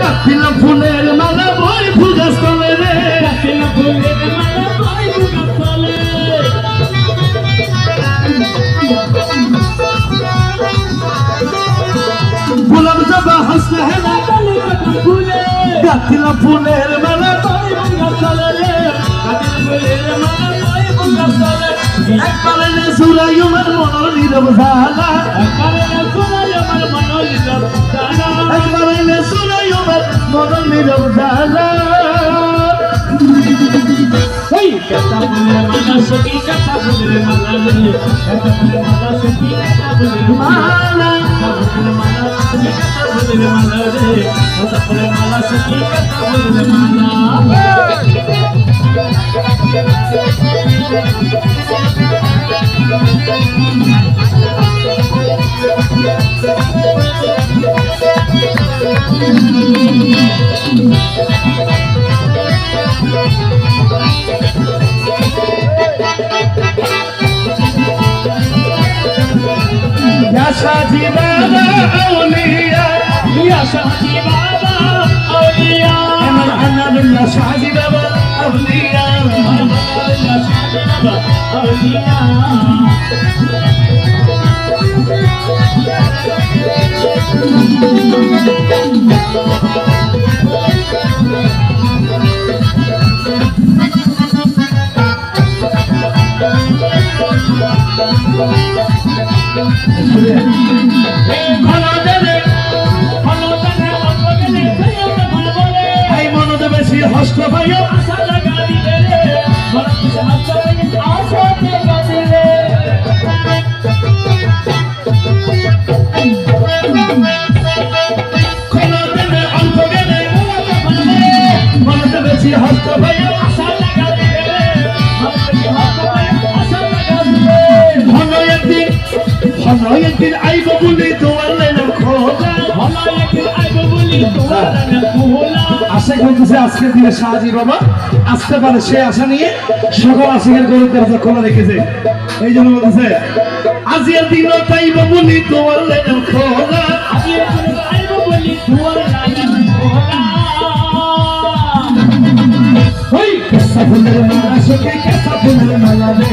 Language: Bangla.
গাঁথিলাম ফুলের মালা বই ফুল গাছ তলে রে, গাঁথিলাম ফুলের মালা বই ফুল গাছ তলে। গোলাপ জবা হাসতে হেলা ফুলে, গাঁথিলাম ফুলের মালা বই ফুল গাছ তলে রে, গাঁথিলাম ফুলের মালা বই ফুল গাছ তলে। একবারে নে সুরাই আমার মনের নীরব জ্বালা, একবারে নে সুরাই আমার মনের নীরব জ্বালা, একবারে নে সুরাই আমার মনের নীরব জ্বালা। এই কাঁচা ফুলের মালা সখী, কাঁচা ফুলের মালা রে, কাঁচা ফুলের মালা সখী, কাঁচা ফুলের মালা, কাঁচা ফুলের মালা সখী, কাঁচা ফুলের মালা রে, কাঁচা ফুলের মালা সখী, কাঁচা ফুলের মালা। Ya Shaji Baba Awliya, Ya Shaji Baba Awliya, Ana Ya Shaji Baba Awliya, Ya Shaji Baba Awliya. হস্ত ভাইয়া আশা লাগা দিলে রে, মরম সাহায্য আশা লাগা দিলে। খোলা দেবে অল্প গেলে মনতে বেশি হস্ত ভাইয়া আশা লাগা দিলে রে, মনতে বেশি হস্ত ভাইয়া আশা লাগা দিলে। হলো একদিন আইব বলি তোমার লাইনে খোলা, হলো একদিন আইব বলি তোমার লাইনে খোলা। আশা করতেছে আজকের দিনে শাহজি বাবা আসতে পারে, সে আশা নিয়ে সকল আশিকের গরুর দরজা খোলা রেখেছে। এই জন্য বলতেছে আজির দিন তাইব বলি তোমার লাইনে খোলা, আজির দিন আইব বলি তোমার লাইনে খোলা। ওই কাঁচা ফুলের মালা সখী, কাঁচা ফুলের মালা রে,